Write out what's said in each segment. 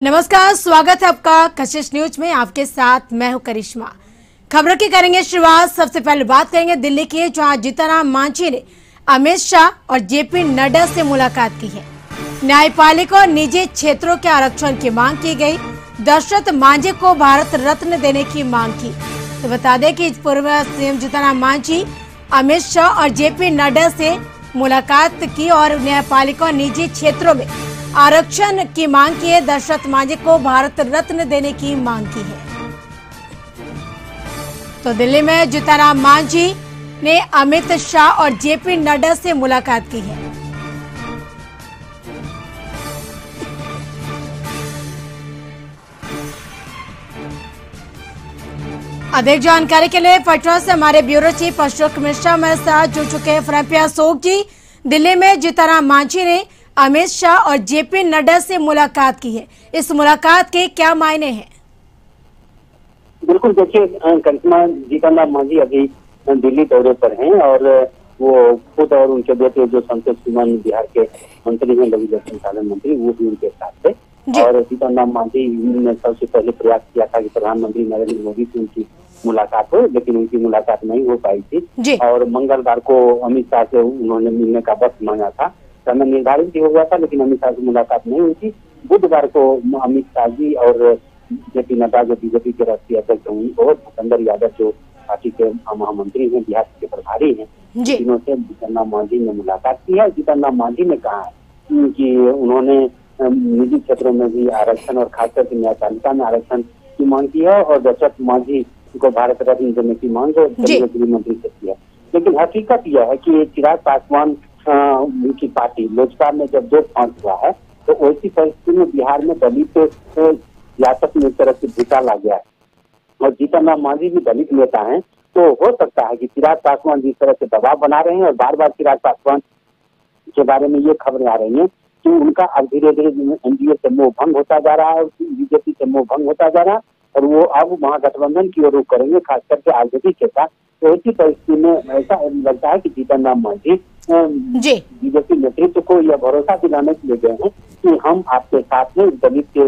नमस्कार, स्वागत है आपका कशिश न्यूज में। आपके साथ मैं हूं करिश्मा। खबरों की करेंगे शुरुआत। सबसे पहले बात करेंगे दिल्ली की, जहां जीतनराम मांझी ने अमित शाह और जेपी नड्डा से मुलाकात की है। न्यायपालिका और निजी क्षेत्रों के आरक्षण की मांग की गई। दशरथ मांझी को भारत रत्न देने की मांग की। तो बता दें कि पूर्व सीएम जीतनराम मांझी अमित शाह और जेपी नड्डा से मुलाकात की और न्यायपालिका और निजी क्षेत्रों में आरक्षण की मांग की है। दशरथ मांझी को भारत रत्न देने की मांग की है। तो दिल्ली में जीतनराम मांझी ने अमित शाह और जेपी नड्डा से मुलाकात की है। अधिक जानकारी के लिए पटना से हमारे ब्यूरो चीफ अशोक मिश्रा हमारे साथ जुड़ चुके हैं। फ्रंट अशोक जी, दिल्ली में जीतनराम मांझी ने अमित शाह और जेपी नड्डा से मुलाकात की है। इस मुलाकात के क्या मायने हैं? बिल्कुल, देखिए करिश्मा, जीतनराम मांझी अभी दिल्ली दौरे पर हैं और वो खुद और उनके बेटे जो संतोष सुमन बिहार के मंत्री हैं, लघु जल संसाधन मंत्री, वो भी उनके साथ थे। और जीतनराम मांझी ने सबसे पहले प्रयास किया था कि प्रधानमंत्री नरेंद्र मोदी से उनकी मुलाकात हो, लेकिन उनकी मुलाकात नहीं हो पाई थी। और मंगलवार को अमित शाह से उन्होंने मिलने का वक्त मांगा था। समय निर्धारित भी हो गया था, लेकिन अमित शाह से मुलाकात नहीं हुई थी। बुधवार को अमित शाह जी और जेपी नड्डा जो बीजेपी के राष्ट्रीय अध्यक्ष हैं और भूपेंद्र यादव जो पार्टी के महामंत्री हैं, बिहार के प्रभारी हैं, तीनों से जीतनराम मांझी ने मुलाकात की है। जीतनराम मांझी ने कहा है कि उन्होंने निजी क्षेत्रों में भी आरक्षण और खासकर के न्यायपालिका में आरक्षण की मांग की है और दशरथ मांझी को भारत रत्न देने की मांग केंद्रीय गृह मंत्री से की है। लेकिन हकीकत यह है कि चिराग पासवान की पार्टी लोजपा में जब दो फांस हुआ है, तो ऐसी परिस्थिति में बिहार में दलित सियासत में एक तरह से घुटाला गया है और जीतनराम मांझी भी दलित नेता हैं। तो हो सकता है कि चिराग पासवान जिस तरह से दबाव बना रहे हैं और बार बार चिराग पासवान के बारे में ये खबरें आ रही हैं कि उनका अब धीरे धीरे एनडीए से मोह भंग होता जा रहा है, बीजेपी से मोह भंग होता जा रहा है और वो अब महागठबंधन की ओर रुख करेंगे, खास करके आरजेडी के साथ। तो ऐसी परिस्थिति में ऐसा लगता है कि जीतनराम मांझी बीजेपी नेतृत्व को यह भरोसा दिलाने के लिए गए हैं कि हम आपके साथ में दलित के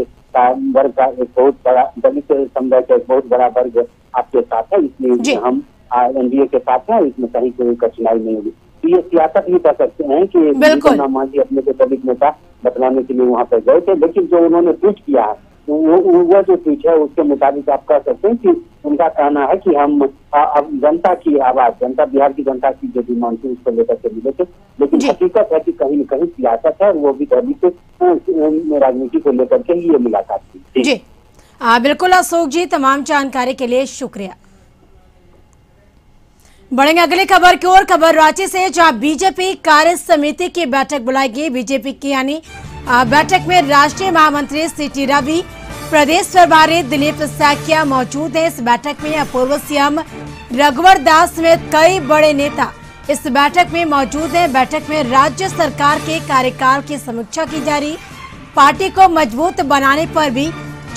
वर्ग का एक बहुत बड़ा, दलित समुदाय का एक बहुत बड़ा वर्ग आपके साथ है, इसलिए हम एनडीए के साथ हैं, इसमें कहीं कोई कठिनाई नहीं होगी। तो ये सियासत भी कर सकते हैं कि जीतनराम मांझी अपने को दलित नेता बतलाने के लिए वहाँ पर गए थे। लेकिन जो उन्होंने ट्वीट किया है, वो जो ट्वीट है उसके मुताबिक आप कह सकते हैं कि उनका कहना है कि हम अब जनता की आवाज, जनता, बिहार की जनता की जो डिमांड थी उसको लेकर के मिले थे। लेकिन हकीकत है कि कहीं न कहीं सियासत है और वो भी दलित राजनीति को लेकर के ये मुलाकात की। जी बिल्कुल अशोक जी, तमाम जानकारी के लिए शुक्रिया। बढ़ेंगे अगली खबर की ओर। खबर रांची से, जहां बीजेपी कार्य समिति की बैठक बुलाई गई। बीजेपी की यानी बैठक में राष्ट्रीय महामंत्री सीटी रवि, प्रदेश प्रभारी दिलीप सैकिया मौजूद है। इस बैठक में पूर्व सीएम रघुवर दास समेत कई बड़े नेता इस बैठक में मौजूद हैं। बैठक में राज्य सरकार के कार्यकाल की समीक्षा की जा रही, पार्टी को मजबूत बनाने पर भी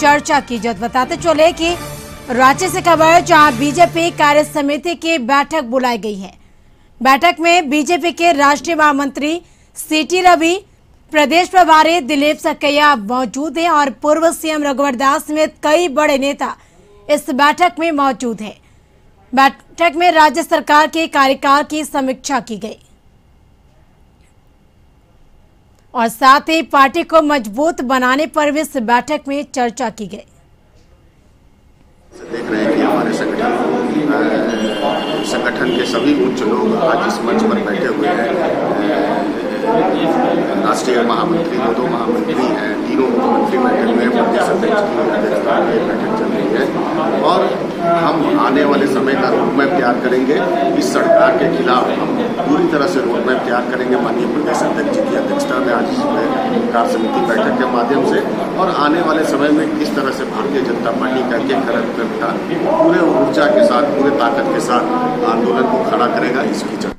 चर्चा की जाए। बताते चले कि रांची से खबर, जहां बीजेपी कार्य समिति की बैठक बुलाई गई है। बैठक में बीजेपी के राष्ट्रीय महामंत्री सीटी रवि, प्रदेश प्रभारी दिलीप सैकिया मौजूद हैं और पूर्व सीएम रघुवर दास समेत कई बड़े नेता इस बैठक में मौजूद हैं। बैठक में राज्य सरकार के कार्यकाल की समीक्षा की गई और साथ ही पार्टी को मजबूत बनाने पर भी इस बैठक में चर्चा की गई। देख रहे हैं कि हमारे संगठन के सभी उच्च लोग आज इस मंच पर बैठे हुए हैं। राष्ट्रीय महामंत्री, दो महामंत्री हैं, तीनों मुख्यमंत्री बैठे हुए हैं, प्रदेश अध्यक्ष की अध्यक्षता में बैठक चल रही है और हम आने वाले समय का रोड मैप तैयार करेंगे। इस सरकार के खिलाफ हम पूरी तरह से रोड मैप तैयार करेंगे माननीय प्रदेश अध्यक्ष जी की अध्यक्षता में आज कार्य समिति बैठक के माध्यम से, और आने वाले समय में किस तरह से भारतीय जनता पार्टी का एक कार्यकर्ता पूरे ऊर्जा के साथ, पूरे ताकत के साथ आंदोलन को खड़ा करेगा, इसकी चर्चा।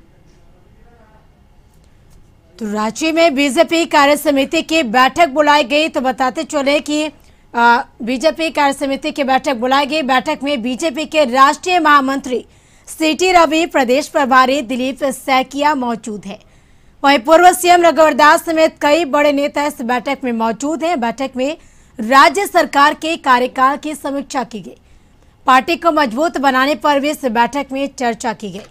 तो रांची में बीजेपी कार्य समिति की बैठक बुलाई गई। तो बताते चले कि बीजेपी कार्य समिति की बैठक बुलाई गई। बैठक में बीजेपी के राष्ट्रीय महामंत्री सीटी रवि, प्रदेश प्रभारी दिलीप सैकिया मौजूद है। वहीं पूर्व सीएम रघुवर दास समेत कई बड़े नेता इस बैठक में मौजूद हैं। बैठक में राज्य सरकार के कार्यकाल की समीक्षा की गई। पार्टी को मजबूत बनाने पर भी इस बैठक में चर्चा की गई।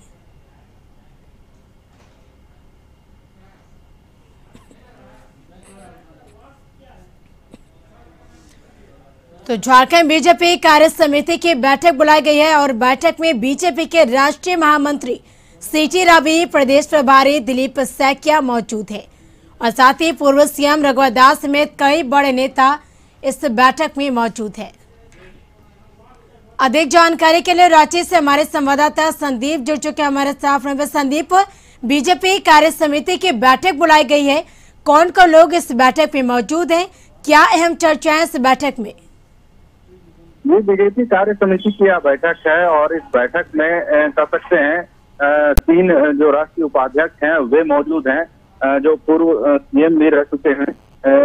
तो झारखंड बीजेपी कार्य समिति की बैठक बुलाई गई है और बैठक में बीजेपी के राष्ट्रीय महामंत्री सीटी रवि, प्रदेश प्रभारी दिलीप सैकिया मौजूद है और साथ ही पूर्व सीएम रघुवर दास समेत कई बड़े नेता इस बैठक में मौजूद है। अधिक जानकारी के लिए रांची से हमारे संवाददाता संदीप जुड़ चुके हैं हमारे साथ। संदीप, बीजेपी कार्य समिति की बैठक बुलाई गई है, कौन कौन लोग इस बैठक में मौजूद हैं, क्या अहम चर्चाएं इस बैठक में? ये बीजेपी कार्य समिति की यह बैठक है और इस बैठक में कह सकते हैं 3 जो राष्ट्रीय उपाध्यक्ष हैं वे मौजूद हैं, जो पूर्व सीएम भी रह चुके हैं।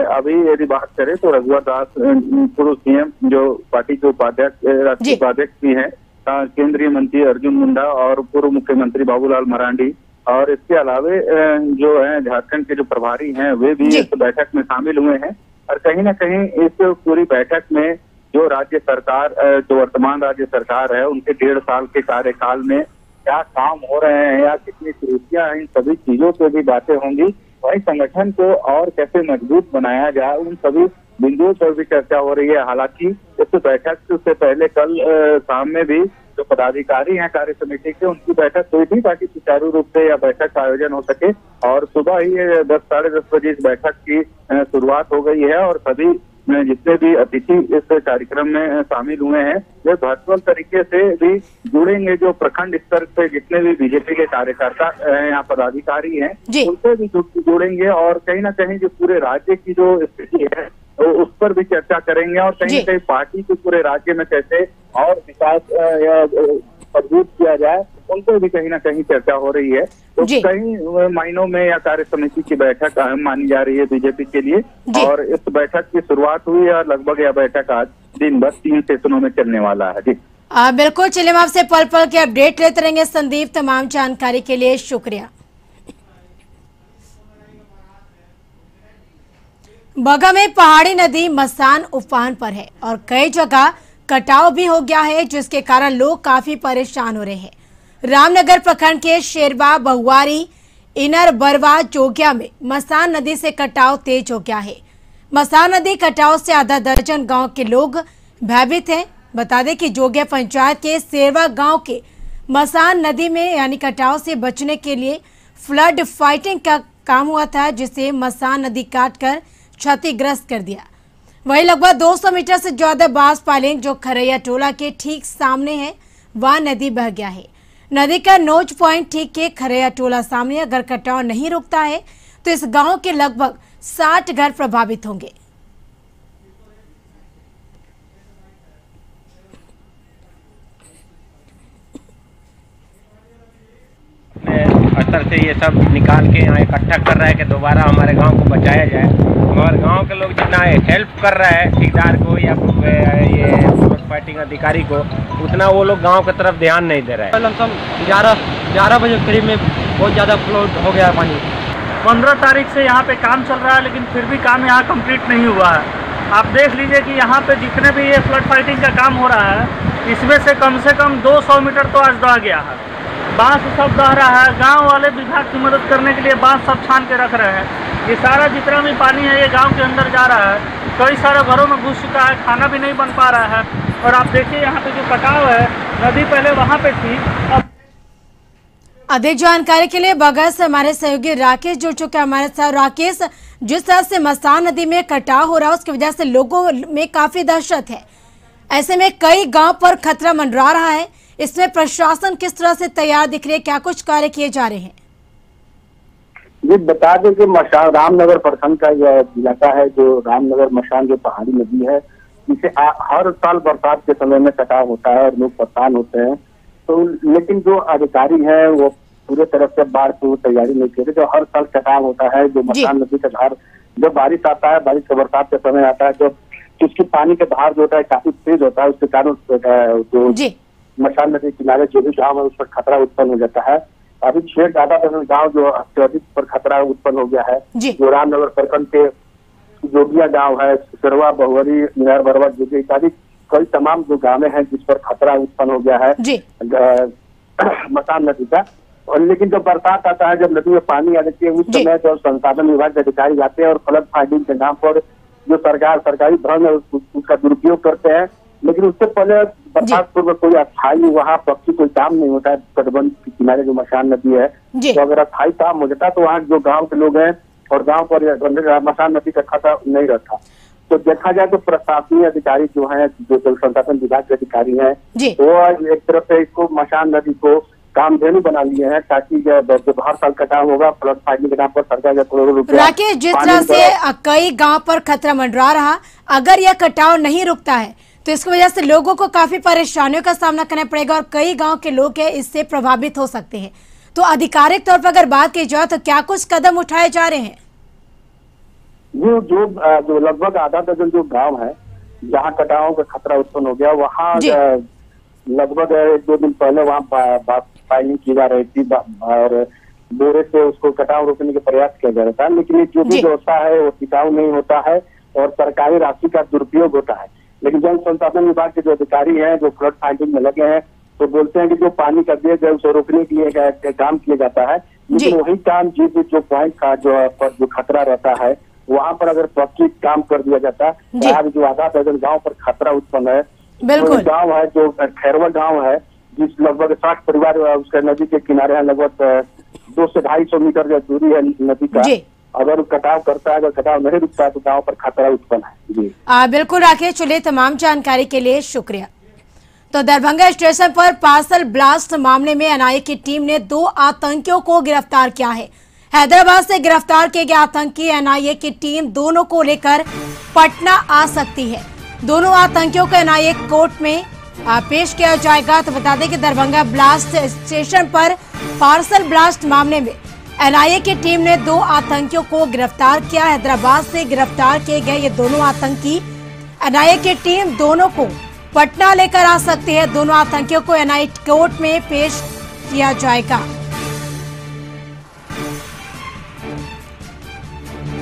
अभी यदि बात करें तो रघुवर दास पूर्व सीएम जो पार्टी के उपाध्यक्ष राष्ट्रीय उपाध्यक्ष भी हैं, केंद्रीय मंत्री अर्जुन मुंडा और पूर्व मुख्यमंत्री बाबूलाल मरांडी, और इसके अलावे जो है झारखंड के जो प्रभारी हैं वे भी इस बैठक में शामिल हुए हैं। और कहीं ना कहीं इस पूरी बैठक में जो राज्य सरकार, जो वर्तमान राज्य सरकार है, उनके 1.5 साल के कार्यकाल में क्या काम हो रहे हैं या कितनी त्रुटियां हैं, इन सभी चीजों पे भी बातें होंगी। वही संगठन को और कैसे मजबूत बनाया जाए, उन सभी बिंदुओं पर भी चर्चा हो रही है। हालांकि इस बैठक से पहले कल शाम में भी जो पदाधिकारी हैं कार्य समिति के, उनकी बैठक हुई थी ताकि सुचारू रूप से यह बैठक का आयोजन हो सके। और सुबह ही 10 साढ़े 10 बजे इस बैठक की शुरुआत हो गई है और सभी जितने भी अतिथि इस कार्यक्रम में शामिल हुए हैं वे वर्चुअल तरीके से भी जुड़ेंगे। जो प्रखंड स्तर पे जितने भी बीजेपी के कार्यकर्ता यहाँ पदाधिकारी हैं उनसे भी जुड़ेंगे और कहीं ना कहीं जो पूरे राज्य की जो स्थिति है तो उस पर भी चर्चा करेंगे और कहीं ना कहीं पार्टी के पूरे राज्य में कैसे और विकास मजबूत किया जाए उन पर भी कहीं ना कहीं चर्चा हो रही है। तो कई मायनों में यह कार्य समिति की बैठक अहम मानी जा रही है बीजेपी के लिए। और इस बैठक की शुरुआत हुई और लगभग यह बैठक आज दिन भर 3 सेशनों में चलने वाला है। जी बिल्कुल, चलिए हम आपसे पल पल के अपडेट लेते रहेंगे। संदीप, तमाम जानकारी के लिए शुक्रिया। बगा में पहाड़ी नदी मसान उफान पर है और कई जगह कटाव भी हो गया है, जिसके कारण लोग काफी परेशान हो रहे हैं। रामनगर प्रखंड के शेरवा, बहुआरी, इनर बरवा, जोगिया में मसान नदी से कटाव तेज हो गया है। मसान नदी कटाव से आधा दर्जन गांव के लोग भयभीत हैं। बता दें कि जोगिया पंचायत के शेरवा गांव के मसान नदी में यानी कटाव से बचने के लिए फ्लड फाइटिंग का काम हुआ था, जिसे मसान नदी काटकर क्षतिग्रस्त कर दिया। वहीं लगभग 200 मीटर से ज्यादा बांस पालिंग जो खरैया टोला के ठीक सामने है, वह नदी बह गया है। नदी का नोच पॉइंट ठीक के खरैया टोला सामने अगर कटाव नहीं रुकता है तो इस गांव के लगभग 60 घर प्रभावित होंगे। अस्तर से ये सब निकाल के यहाँ इकट्ठा कर रहा है कि दोबारा हमारे गांव को बचाया जाए, मगर गांव के लोग जितना हेल्प कर रहा है ठेकेदार को या ये फाइटिंग अधिकारी को, उतना वो लोग गांव की तरफ ध्यान नहीं दे रहे हैं। लमसम 11 बजे करीब में बहुत ज़्यादा फ्लो हो गया है पानी। 15 तारीख से यहाँ पे काम चल रहा है, लेकिन फिर भी काम यहाँ कंप्लीट नहीं हुआ है। आप देख लीजिए कि यहाँ पे जितने भी ये फ्लड फाइटिंग का काम हो रहा है, इसमें से कम 200 मीटर तो आज दह गया है। बांस सब दह रहा है। गांव वाले विभाग की मदद करने के लिए बांस सब छान के रख रहे हैं। ये सारा जितना भी पानी है ये गांव के अंदर जा रहा है, कई सारे घरों में घुस चुका है, खाना भी नहीं बन पा रहा है। और आप देखिए यहाँ पे जो कटाव है, नदी पहले वहाँ पे थी। अधिक जानकारी के लिए बगल से हमारे सहयोगी राकेश जुड़ चुके हैं हमारे साथ। राकेश, जिस तरह से मसान नदी में कटाव हो रहा है उसकी वजह से लोगों में काफी दहशत है, ऐसे में कई गांव पर खतरा मंडरा रहा है, इसमें प्रशासन किस तरह से तैयार दिख रही है, क्या कुछ कार्य किए जा रहे हैं? जी बता दें कि मशान रामनगर प्रखंड का यह इलाका है, जो रामनगर मशान जो पहाड़ी नदी है, जिसे हर साल बरसात के समय में कटाव होता है और लोग परेशान होते हैं। तो लेकिन जो अधिकारी है वो पूरे तरफ से बाढ़ की तैयारी नहीं कर रहे। जो हर साल कटाव होता है, जो मशान नदी का धार जब बारिश आता है, बारिश का बरसात का समय आता है, जब उसकी पानी का धार जो होता है काफी तेज होता है, उसके कारण जो मशान नदी किनारे जो भी गाँव है उस पर खतरा उत्पन्न हो जाता है। अभी 6 ज्यादा गाँव जो अत्यधिक पर खतरा उत्पन्न हो गया है। जो रामनगर प्रखंड के जोगिया गांव है, सिरवा, बहुवरी, नियर बरवा, जोगी इत्यादि कई तमाम जो गाँव हैं जिस पर खतरा उत्पन्न हो गया है मसान नदी का। और लेकिन जब बरसात आता है, जब नदी में पानी आ जाती है, उस समय जब संसाधन विभाग के अधिकारी जाते हैं और फ्लड फाइटिंग के नाम पर जो सरकारी धन है उसका दुरुपयोग करते हैं। लेकिन उससे पहले बरसात पूर्व कोई अस्थायी वहाँ पक्षी कोई काम नहीं होता है। तटबंध के किनारे जो मसान नदी है, तो अगर अस्थायी काम हो जाता तो वहाँ जो गाँव के लोग हैं और गाँव पर मसान नदी का खतरा नहीं रहता। तो देखा जाए तो प्रशासनिक अधिकारी जो हैं, जो जल संसाधन विभाग के अधिकारी हैं, वो एक तरफ से इसको मसान नदी को कामधेनु बना लिए हैं ताकि जब हर साल कटाव होगा फ्लड फाइटिंग के नाम पर सरकार का करोड़ों रुपए। राकेश, जिस तरह से कई गांव पर खतरा मंडरा रहा, अगर यह कटाव नहीं रुकता है तो इसकी वजह से लोगों को काफी परेशानियों का सामना करना पड़ेगा और कई गांव के लोग हैं इससे प्रभावित हो सकते हैं। तो आधिकारिक तौर पर अगर बात की जाए तो क्या कुछ कदम उठाए जा रहे हैं? जो लगभग आधा दर्जन जो गाँव है जहाँ कटावों का खतरा उत्पन्न हो गया, वहाँ लगभग 1-2 दिन पहले वहाँ फाइलिंग की जा रही थी और बोरे से उसको कटाव रोकने का प्रयास किया जा रहा था। लेकिन ये जो भी व्यवस्था है वो टिकाऊ नहीं होता है और सरकारी राशि का दुरुपयोग होता है। लेकिन जल संसाधन विभाग के जो अधिकारी हैं, जो फ्लड फाइटिंग में लगे हैं, तो बोलते हैं कि जो पानी का वेग है उसे रोकने के लिए काम किया जाता है। लेकिन वही काम जो पॉइंट का जो खतरा रहता है वहाँ पर अगर पक्की काम कर दिया जाता है, आज जो आधा दर्जन गाँव पर खतरा उत्पन्न है, बिल्कुल गाँव है जो खैरवा गाँव है जिस लगभग 60 परिवार उसके नदी के किनारे है, लगभग 200 से 250 मीटर जो दूरी है नदी का, अगर कटाव करता है, अगर कटाव नहीं रुकता है तो गाँव पर खतरा उत्पन्न है। जी बिल्कुल राकेश, चलिए तमाम जानकारी के लिए शुक्रिया। तो दरभंगा स्टेशन पर पार्सल ब्लास्ट मामले में एनआईए की टीम ने 2 आतंकियों को गिरफ्तार किया है। हैदराबाद से गिरफ्तार किए गए आतंकी एनआईए की टीम दोनों को लेकर पटना आ सकती है। दोनों आतंकियों को एनआईए कोर्ट में पेश किया जाएगा। तो बता दें कि दरभंगा ब्लास्ट स्टेशन पर पार्सल ब्लास्ट मामले में एनआईए की टीम ने 2 आतंकियों को गिरफ्तार किया। हैदराबाद से गिरफ्तार किए गए ये दोनों आतंकी, एनआईए की टीम दोनों को पटना लेकर आ सकती है। दोनों आतंकियों को एनआईए कोर्ट में पेश किया जाएगा।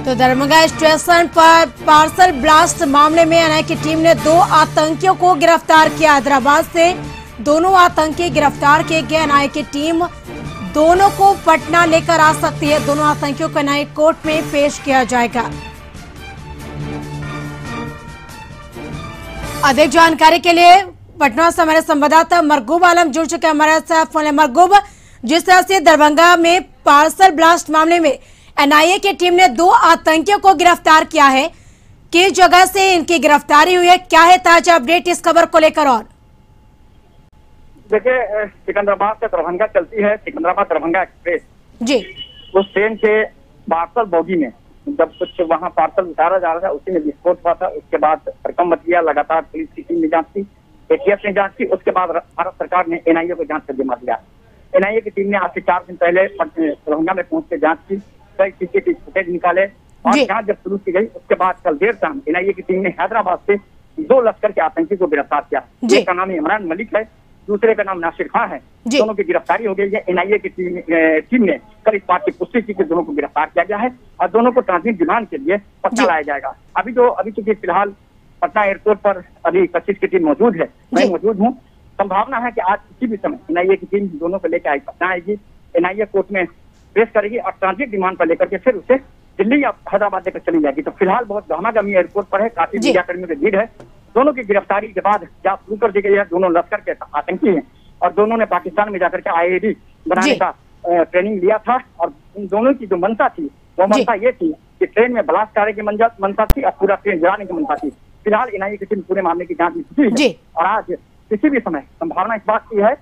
तो दरभंगा स्टेशन पर पार्सल ब्लास्ट मामले में एनआईए की टीम ने 2 आतंकियों को गिरफ्तार किया। हैदराबाद से दोनों आतंकी गिरफ्तार किए गए। एनआईए की टीम दोनों को पटना लेकर आ सकती है। दोनों आतंकियों को एनआईए कोर्ट में पेश किया जाएगा। अधिक जानकारी के लिए पटना से हमारे संवाददाता मरगूब आलम जुड़ चुके हैं हमारे साथ। मरगूब, जिस तरह से दरभंगा में पार्सल ब्लास्ट मामले में एनआईए की टीम ने 2 आतंकियों को गिरफ्तार किया है, किस जगह से इनकी गिरफ्तारी हुई है, क्या है ताजा अपडेट इस खबर को लेकर? और देखिए, सिकंदराबाद से दरभंगा चलती है सिकंदराबाद दरभंगा एक्सप्रेस जी। उस ट्रेन के पार्सल बोगी में जब कुछ वहाँ पार्सल उतारा जा रहा था उसी में विस्फोट हुआ था। उसके बाद भड़कम मच गया। लगातार पुलिस की टीम ने जांच की, एटीएस ने जांच की। उसके बाद भारत सरकार ने एनआईए को जांच कर जिम्मा दिया। एनआईए की टीम ने आज से 4 दिन पहले दरभंगा में पहुंच के जांच की, कई सीसीटीवी फुटेज निकाले और जांच जब शुरू की गई उसके बाद कल देर शाम एनआईए की टीम ने हैदराबाद से 2 लश्कर के आतंकी को गिरफ्तार किया। एक का नाम इमरान मलिक है, दूसरे का नाम नासिर खां है। दोनों की गिरफ्तारी हो गई है। एनआईए की टीम ने कल इस बात की पुष्टि की कि दोनों को गिरफ्तार किया गया है और दोनों को ट्रांजिट रिमांड के लिए पटना लाया जाएगा। अभी चूंकि फिलहाल पटना एयरपोर्ट पर अभी 25 की टीम मौजूद है, मैं मौजूद हूँ। संभावना है कि आज किसी भी समय एनआईए की टीम दोनों को लेकर पटना आएगी, एनआईए कोर्ट में पेश करेगी और ट्रांजिट रिमांड पर लेकर के फिर उसे दिल्ली या हैदराबाद लेकर चली जाएगी। तो फिलहाल बहुत गहमागहमी एयरपोर्ट पर है, काफी मीडिया कर्मियों की भीड़ है। दोनों की गिरफ्तारी के बाद जांच शुरू कर दी गई है। दोनों लश्कर के आतंकी हैं और दोनों ने पाकिस्तान में जाकर के आईईडी बनाने का ट्रेनिंग लिया था। और इन दोनों की जो मंशा थी वो मंशा ये थी कि ट्रेन में ब्लास्ट करने की मंशा थी और पूरा ट्रेन जलाने की मंशा थी। फिलहाल एनआईए की टीम पूरे मामले की जांच में जुटी है और आज किसी भी समय संभावना इस बात की है,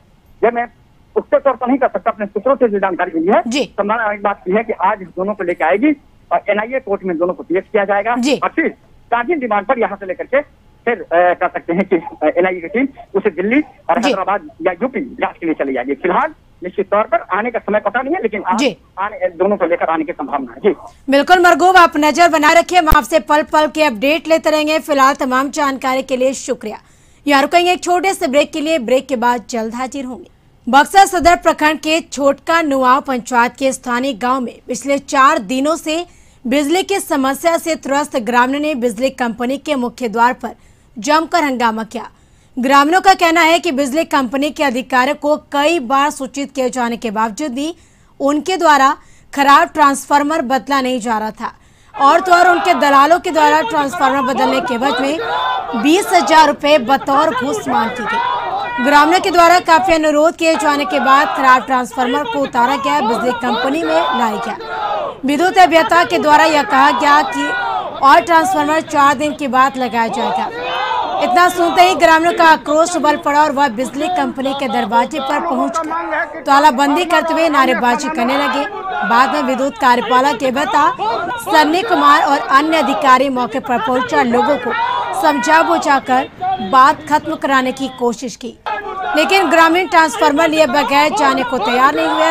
जब मैं उसके तौर पर नहीं कर सकता, अपने सूत्रों से जो जानकारी मिली है, संभावना इस बात की है कि आज दोनों को लेकर आएगी और एनआईए कोर्ट में दोनों को पेश किया जाएगा और फिर ट्रांजिट रिमांड पर यहाँ से लेकर के फिर कह सकते हैं कि एनआईए की टीम उसे दिल्ली और हैदराबाद या यूपी जांच के लिए चली जाएगी। फिलहाल निश्चित तौर पर आने का समय पता नहीं है, लेकिन आने दोनों को लेकर आने की संभावना है। जी बिल्कुल मरगूब, आप नजर बनाए रखिए, हम आपसे पल पल के अपडेट लेते रहेंगे। फिलहाल तमाम जानकारी के लिए शुक्रिया। यहाँ रुकेंगे एक छोटे से ब्रेक के लिए, ब्रेक के बाद जल्द हाजिर होंगे। बक्सर सदर प्रखंड के छोटका नुआव पंचायत के स्थानीय गांव में पिछले 4 दिनों से बिजली की समस्या से त्रस्त ग्रामीणों ने बिजली कंपनी के मुख्य द्वार पर जमकर हंगामा किया। ग्रामीणों का कहना है कि बिजली कंपनी के अधिकारियों को कई बार सूचित किए जाने के बावजूद भी उनके द्वारा खराब ट्रांसफार्मर बदला नहीं जा रहा था और तो और उनके दलालों के द्वारा ट्रांसफार्मर बदलने के एवज में 20,000 रुपए बतौर घूस मांग की गई। ग्रामीणों के द्वारा काफी अनुरोध किए जाने के बाद खराब ट्रांसफार्मर को उतारा गया, बिजली कंपनी में लाया गया। विद्युत अभियंता के द्वारा यह कहा गया कि और ट्रांसफार्मर 4 दिन के बाद लगाया जाएगा। इतना सुनते ही ग्रामीणों का आक्रोश उबल पड़ा और वह बिजली कंपनी के दरवाजे पर पहुंचकर तालाबंदी करते हुए नारेबाजी करने लगे। बाद में विद्युत कार्यपालक के अभियंता सन्नी कुमार और अन्य अधिकारी मौके पर पहुंचकर लोगों को समझा बुझाकर बात खत्म कराने की कोशिश की, लेकिन ग्रामीण ट्रांसफार्मर लिए बगैर जाने को तैयार नहीं हुए।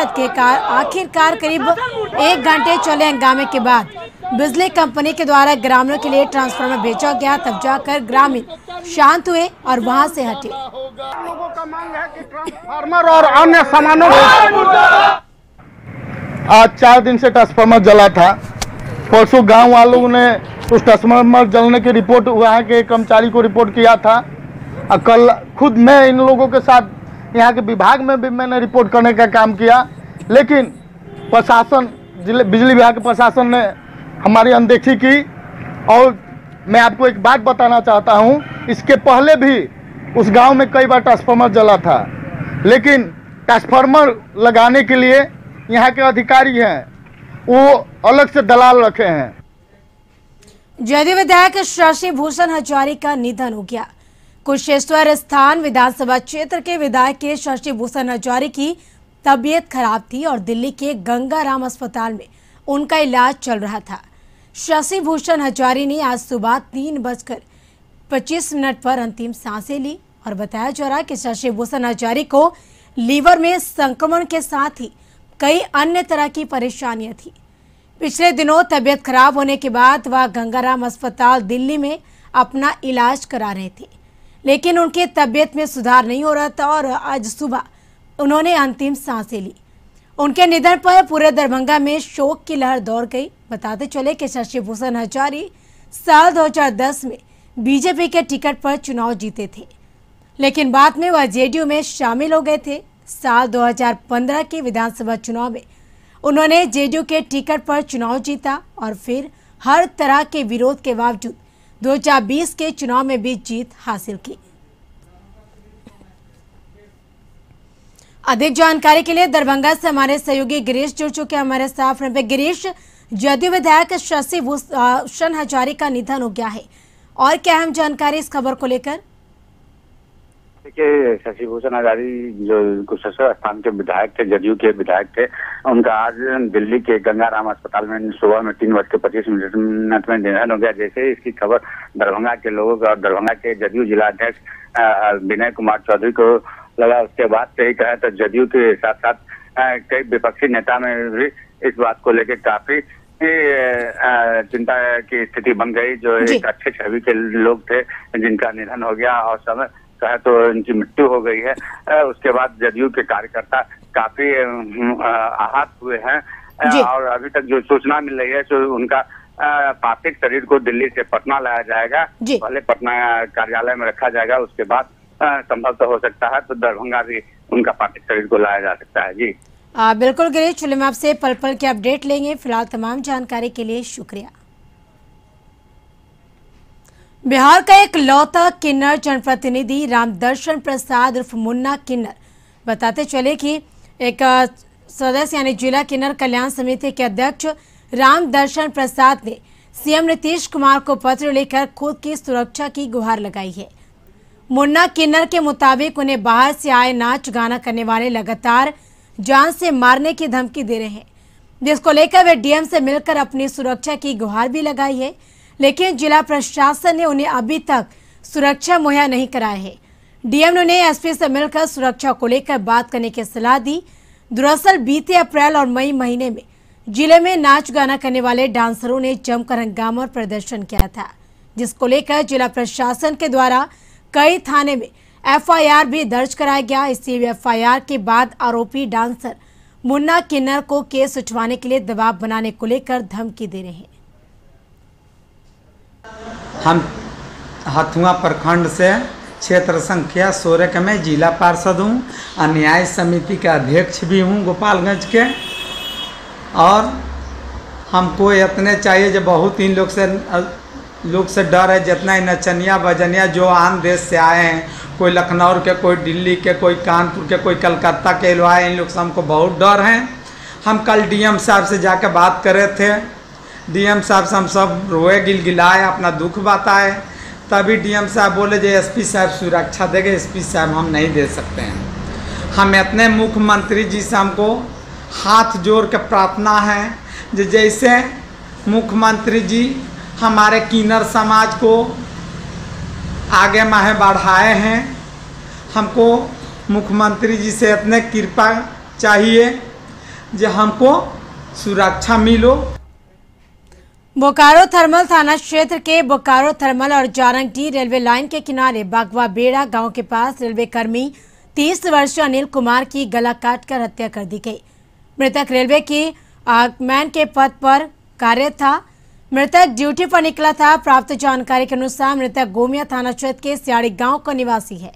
आखिरकार करीब 1 घंटे चले हंगामे के बाद बिजली कंपनी के द्वारा ग्रामीणों के लिए ट्रांसफार्मर बेचा गया, तब जाकर ग्रामीण शांत हुए और वहां से हटे। लोगों का मांग है कि ट्रांसफार्मर और अन्य सामानों आज 4 दिन से ट्रांसफार्मर जला था। परसों गांव वालों ने उस ट्रांसफार्मर जलने की रिपोर्ट वहाँ के कर्मचारी को रिपोर्ट किया था और कल खुद मैं इन लोगों के साथ यहाँ के विभाग में भी मैंने रिपोर्ट करने का काम किया, लेकिन प्रशासन बिजली विभाग के प्रशासन ने हमारी अनदेखी की। और मैं आपको एक बात बताना चाहता हूँ, इसके पहले भी उस गांव में कई बार ट्रांसफार्मर जला था, लेकिन ट्रांसफार्मर लगाने के लिए यहाँ के अधिकारी हैं वो अलग से दलाल रखे हैं। जदयू विधायक शशि भूषण हजारी का निधन हो गया। कुशेश्वर स्थान विधानसभा क्षेत्र के विधायक शशि भूषण हजारी की तबीयत खराब थी और दिल्ली के गंगाराम अस्पताल में उनका इलाज चल रहा था। शशि भूषण हजारी ने आज सुबह 3:25 पर अंतिम सांसें ली और बताया जा रहा कि शशि भूषण हजारी को लीवर में संक्रमण के साथ ही कई अन्य तरह की परेशानियां थी। पिछले दिनों तबीयत खराब होने के बाद वह गंगाराम अस्पताल दिल्ली में अपना इलाज करा रहे थे, लेकिन उनकी तबीयत में सुधार नहीं हो रहा था और आज सुबह उन्होंने अंतिम सांसें ली। उनके निधन पर पूरे दरभंगा में शोक की लहर दौड़ गई। बताते चले कि शशि भूषण हजारी साल 2010 में बीजेपी के टिकट पर चुनाव जीते थे, लेकिन बाद में वह जेडीयू में शामिल हो गए थे। साल 2015 के विधानसभा चुनाव में उन्होंने जेडीयू के टिकट पर चुनाव जीता और फिर हर तरह के विरोध के बावजूद 2020 के चुनाव में भी जीत हासिल की। अधिक जानकारी के लिए दरभंगा से हमारे सहयोगी गिरीश जुड़ चुके हैं हमारे साथ। गिरीश, जदयू विधायक शशि भूषण हजारी का निधन हो गया है और क्या अहम जानकारी इस खबर को लेकर? देखिए, शशि भूषण हजारी जो कुशेश्वर स्थान के विधायक थे, जदयू के विधायक थे, उनका आज दिल्ली के गंगाराम अस्पताल में सुबह में 3:25 में निधन हो गया। जैसे ही इसकी खबर दरभंगा के लोगों को और दरभंगा के जदयू जिला अध्यक्ष विनय कुमार चौधरी को लगा, उसके बाद से ही कहा तो जदयू के साथ साथ कई विपक्षी नेता में भी इस बात को लेकर काफी चिंता की स्थिति बन गई। जो एक अच्छे छवि के लोग थे जिनका निधन हो गया और समय कहे तो इनकी मृत्यु हो गई है। उसके बाद जदयू के कार्यकर्ता काफी आहत हुए हैं और अभी तक जो सूचना मिल रही है तो उनका पार्थिव शरीर को दिल्ली से पटना लाया जाएगा। पहले पटना कार्यालय में रखा जाएगा, उसके बाद संभव तो हो सकता है तो दरभंगा भी उनका पार्थिव शरीर को लाया जा सकता है। जी बिल्कुल गिरीश, चलिए मैं आपसे पल पल के अपडेट लेंगे। फिलहाल तमाम जानकारी के लिए शुक्रिया। बिहार का एक लौता किन्नर जनप्रतिनिधि रामदर्शन प्रसाद उर्फ मुन्ना किन्नर बताते चले कि एक सदस्य यानी जिला किन्नर कल्याण समिति के अध्यक्ष रामदर्शन प्रसाद ने सीएम नीतीश कुमार को पत्र लिखकर खुद की सुरक्षा की गुहार लगाई है। मुन्ना किन्नर के मुताबिक उन्हें बाहर से आए नाच गाना करने वाले लगातार जान से मारने की धमकी दे रहे हैं, जिसको लेकर वे डीएम से मिलकर अपनी सुरक्षा की गुहार भी लगाई है, लेकिन जिला प्रशासन ने उन्हें अभी तक सुरक्षा मुहैया नहीं कराई है। डीएम ने उन्हें एसपी से मिलकर सुरक्षा को लेकर बात करने की सलाह दी। दरअसल बीते अप्रैल और मई महीने में जिले में नाच गाना करने वाले डांसरों ने जमकर हंगामा और प्रदर्शन किया था, जिसको लेकर जिला प्रशासन के द्वारा कई थाने में एफआईआर भी दर्ज कराया गया। इसी एफआईआर के बाद आरोपी डांसर मुन्ना किन्नर को केस उठवाने के लिए दबाव बनाने को लेकर धमकी दे रहे हैं। हम हथुआ प्रखंड से क्षेत्र संख्या 16 में जिला पार्षद हूँ और न्याय समिति का अध्यक्ष भी हूँ गोपालगंज के। और हमको इतने चाहिए जो बहुत इन लोग से डर है, जितना ही नचनिया बजनिया जो आन देश से आए हैं, कोई लखनऊ के, कोई दिल्ली के, कोई कानपुर के, कोई कलकत्ता के लोग आए, इन लोग से हमको बहुत डर है। हम कल डीएम साहब से जाके बात करे थे, डीएम साहब से हम सब रोए गिलगिलाए, अपना दुख बताए, तभी डीएम साहब बोले जो एसपी साहब सुरक्षा देंगे। एसपी साहब हम नहीं दे सकते हैं। हम इतने मुख्यमंत्री जी से हमको हाथ जोड़ के प्रार्थना है जो जैसे मुख्यमंत्री जी हमारे किन्नर समाज को आगे माहे बढ़ाए हैं, हमको मुख्यमंत्री जी से इतने कृपा चाहिए जो हमको सुरक्षा मिलो। बोकारो थर्मल थाना क्षेत्र के बोकारो थर्मल और जारंगटी रेलवे लाइन के किनारे बागवा बेड़ा गांव के पास रेलवे कर्मी 30 वर्षीय अनिल कुमार की गला काटकर हत्या कर दी गई। मृतक रेलवे की आगमैन के पद पर कार्यरत था। मृतक ड्यूटी पर निकला था। प्राप्त जानकारी के अनुसार मृतक गोमिया थाना क्षेत्र के सियाड़ी गांव का निवासी है।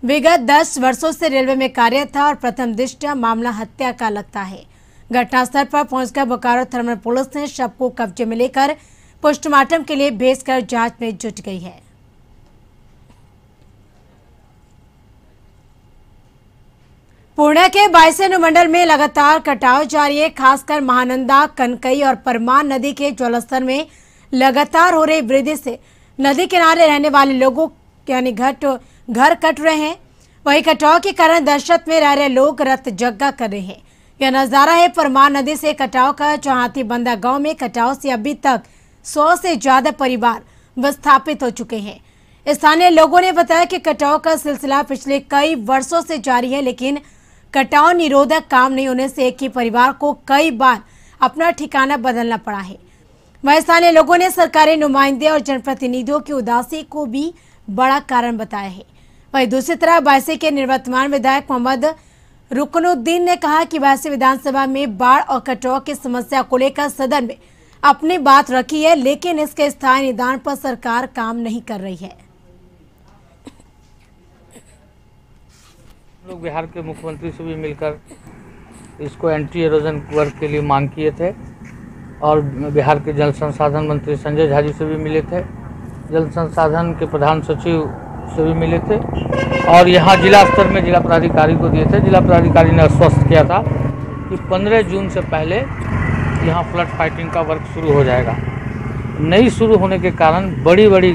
विगत 10 वर्षों से रेलवे में कार्यरत था और प्रथम दृष्टया मामला हत्या का लगता है। घटनास्थल पर पहुंचकर बोकारो थर्मल पुलिस ने शव को कब्जे में लेकर पोस्टमार्टम के लिए भेजकर जांच में जुट गई है। पूर्णिया के बायसे अनुमंडल में लगातार कटाव जारी है। खासकर महानंदा, कनकई और परमान नदी के जलस्तर में लगातार हो रही वृद्धि से नदी किनारे रहने वाले लोगों यानी घर कट रहे हैं। वहीं कटाव के कारण दहशत में रह रहे लोग रत जग्गा कर रहे हैं। यह नजारा है परमान नदी से कटाव का, जहां हाथीबंदा गांव में कटाव से अभी तक 100 से ज्यादा परिवार विस्थापित हो चुके हैं। स्थानीय लोगों ने बताया कि कटाव का सिलसिला पिछले कई वर्षों से जारी है, लेकिन कटाव निरोधक काम नहीं होने से एक ही परिवार को कई बार अपना ठिकाना बदलना पड़ा है। वहीं स्थानीय लोगों ने सरकारी नुमाइंदे और जनप्रतिनिधियों की उदासी को भी बड़ा कारण बताया है। वहीं दूसरी तरफ बायसे के निवर्तमान विधायक मोहम्मद रुकनुद्दीन ने कहा कि बायसे विधानसभा में बाढ़ और कटाव की समस्या को लेकर सदन में अपनी बात रखी है, लेकिन इसके स्थायी निदान पर सरकार काम नहीं कर रही है। लोग बिहार के मुख्यमंत्री से भी मिलकर इसको एंटी एरोजन वर्क के लिए मांग किए थे और बिहार के जल संसाधन मंत्री संजय झा जी से भी मिले थे, जल संसाधन के प्रधान सचिव से भी मिले थे और यहाँ जिला स्तर में जिला प्राधिकारी को दिए थे। जिला प्राधिकारी ने आश्वस्त किया था कि 15 जून से पहले यहाँ फ्लड फाइटिंग का वर्क शुरू हो जाएगा। नहीं शुरू होने के कारण बड़ी बड़ी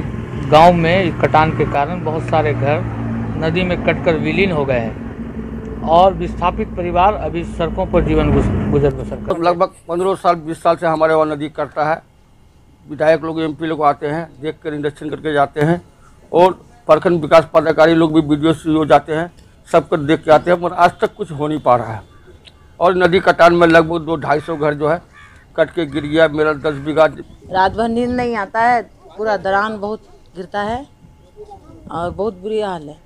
गांव में कटान के कारण बहुत सारे घर नदी में कटकर विलीन हो गए हैं और विस्थापित परिवार अभी सड़कों पर जीवन गुजर बसर कर। लगभग 15 साल 20 साल से हमारे वहाँ नदी कटता है। विधायक लोग एमपी लोग आते हैं, देख कर निरीक्षण करके जाते हैं और प्रखंड विकास पदाधिकारी लोग भी बीडीओ सीईओ जाते हैं, सबको देख के आते हैं, पर आज तक कुछ हो नहीं पा रहा है। और नदी कटान में लगभग 200-250 घर जो है कट के गिर गया। मेरा 10 बीघा। रात भर नींद नहीं आता है, पूरा दरान बहुत गिरता है और बहुत बुरी हाल है।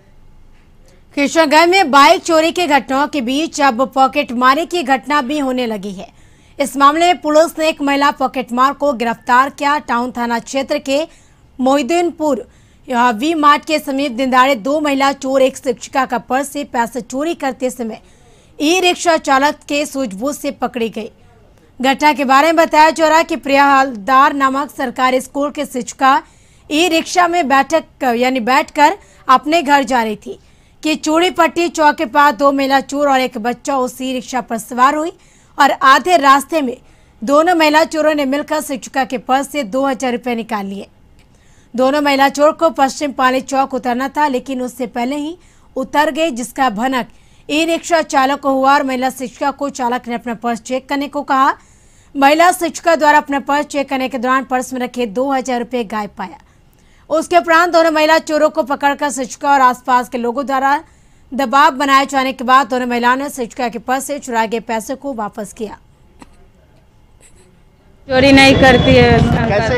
किशनगंज में बाइक चोरी की घटनाओं के बीच अब पॉकेटमारी की घटना भी होने लगी है। इस मामले में पुलिस ने एक महिला पॉकेटमार को गिरफ्तार किया। टाउन थाना क्षेत्र के मोहिद्दीनपुर वी मार्ट के समीप दिनदाड़े 2 महिला चोर एक शिक्षिका का पर्स से पैसे चोरी करते समय ई रिक्शा चालक के सूझबूझ से पकड़ी गई। घटना के बारे में बताया जा रहा है कि प्रिया हलदार नामक सरकारी स्कूल के शिक्षिका ई रिक्शा में बैठकर अपने घर जा रही थी कि चूड़ी पट्टी चौक के पास 2 महिला चोर और एक बच्चा उस ई रिक्शा पर सवार हुई और आधे रास्ते में दोनों महिला चोरों ने मिलकर शिक्षिका के पर्स से 2000 रुपये निकाल लिए। दोनों महिला चोर को पश्चिम पाली चौक उतरना था, लेकिन उससे पहले ही उतर गए, जिसका भनक ई रिक्शा चालक को हुआ और महिला शिक्षिका को चालक ने अपना पर्स चेक करने को कहा। महिला शिक्षिका द्वारा अपना पर्स चेक करने के दौरान पर्स में रखे 2000 रुपये गायब पाया। उसके उपरांत दोनों महिला चोरों को पकड़कर शिक्षिका और आसपास के लोगों द्वारा दबाव बनाए जाने के बाद दोनों महिलाओं ने शिक्षिका के पर्स से चुराए गए पैसे को वापस किया। चोरी नहीं करती है।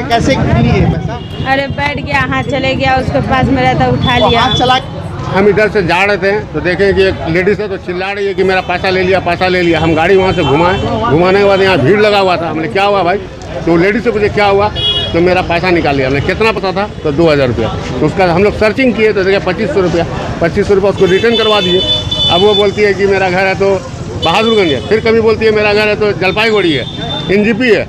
कैसे लिए पैसा? अरे बैठ गया, हाथ चले गया, उसके पास में रहता उठा लिया। हम इधर से जा रहे थे तो देखें कि एक लेडीज है तो चिल्ला रही है कि मेरा पैसा ले लिया, पैसा ले लिया। हम गाड़ी वहाँ से घुमाने के बाद यहाँ भीड़ लगा हुआ था। हमने क्या हुआ भाई, तो लेडीज से पूछे क्या हुआ, तो मेरा पैसा निकाल लिया। हमने कितना पता था तो 2000 रुपया। तो उसका हम लोग सर्चिंग किए तो देखा 2500 रुपया। 2500 रुपया उसको रिटर्न करवा दिए। अब वो बोलती है कि मेरा घर है तो बहादुरगंज है, फिर कभी बोलती है मेरा घर है तो जलपाईगुड़ी है, एनजीपी है।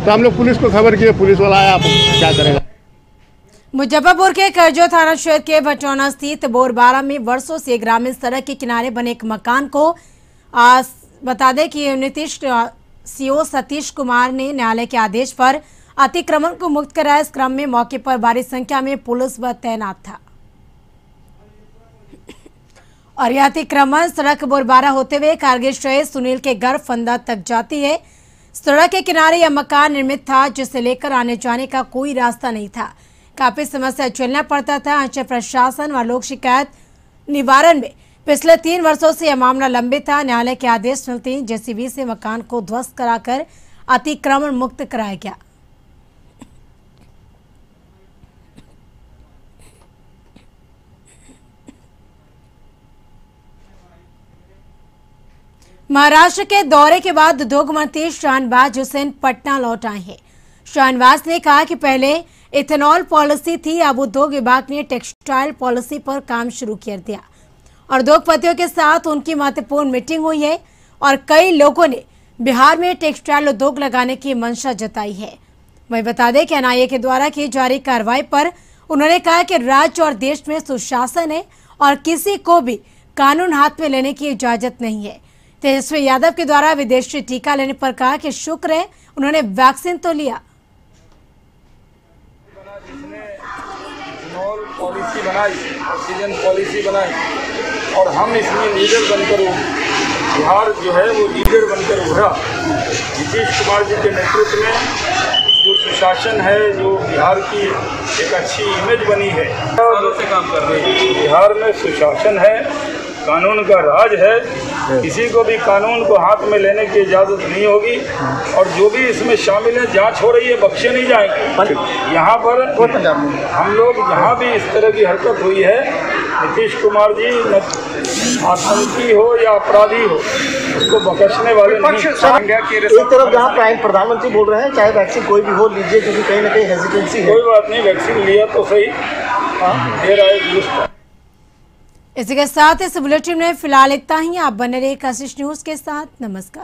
तो हम लोग पुलिस को खबर किए, पुलिस वाला आया, आप क्या करेगा। मुजफ्फरपुर के करजो थाना क्षेत्र के भटौना स्थित बोरबारा में वर्षों से ग्रामीण सड़क के किनारे बने एक मकान को बता दें कि नीतीश सीओ सतीश कुमार ने न्यायालय के आदेश पर अतिक्रमण को मुक्त कराया। इस क्रम में मौके पर भारी संख्या में पुलिस बल तैनात था और यह अतिक्रमण सड़क बोरबारा होते हुए कारगिल शहीद सुनील के घर फंदा तक जाती है। सड़क के किनारे यह मकान निर्मित था जिसे लेकर आने जाने का कोई रास्ता नहीं था। काफी समस्या झेलना पड़ता था। अंचल प्रशासन व लोक शिकायत निवारण में पिछले 3 वर्षों से यह मामला लंबित था। न्यायालय के आदेश मिलते ही जेसीबी से मकान को ध्वस्त कराकर अतिक्रमण मुक्त कराया गया। महाराष्ट्र के दौरे के बाद उद्योग मंत्री शाहनवाज हुसैन पटना लौट आए हैं। शाहनवाज ने कहा कि पहले इथेनॉल पॉलिसी थी, अब उद्योग विभाग ने टेक्सटाइल पॉलिसी पर काम शुरू कर दिया और उद्योगपतियों के साथ उनकी महत्वपूर्ण मीटिंग हुई है और कई लोगों ने बिहार में टेक्सटाइल उद्योग लगाने की मंशा जताई है। वही बता दें कि एनआईए के द्वारा की जा रही कार्रवाई पर उन्होंने कहा कि राज्य और देश में सुशासन है और किसी को भी कानून हाथ में लेने की इजाजत नहीं है। तेजस्वी यादव के द्वारा विदेशी टीका लेने पर कहा कि शुक्र है उन्होंने वैक्सीन तो लिया। पॉलिसी बनाई, ऑक्सीजन पॉलिसी बनाई और हम इसमें लीडर बनकर बिहार जो है वो लीडर बनकर उभरा। नीतीश कुमार जी के नेतृत्व में जो सुशासन है, जो बिहार की एक अच्छी इमेज बनी है, से काम कर रहे हैं। बिहार में सुशासन है, कानून का राज है, किसी को भी कानून को हाथ में लेने की इजाज़त नहीं होगी और जो भी इसमें शामिल है जांच हो रही है, बख्शे नहीं जाएंगे। यहाँ पर हम लोग जहाँ भी इस तरह की हरकत हुई है, नीतीश कुमार जी आतंकी हो या अपराधी हो, उसको बख्शने वाले नहीं। एक तरफ जहाँ प्राइम प्रधानमंत्री बोल रहे हैं चाहे वैक्सीन कोई भी हो लीजिए, क्योंकि कहीं ना कहीं हेजिटेंसी है। कोई बात नहीं, वैक्सीन लिया तो सही, दे रहा है दुरुस्त। इसी के साथ इस बुलेटिन में फिलहाल इतना ही। आप बने रहिए कशिश न्यूज के साथ। नमस्कार।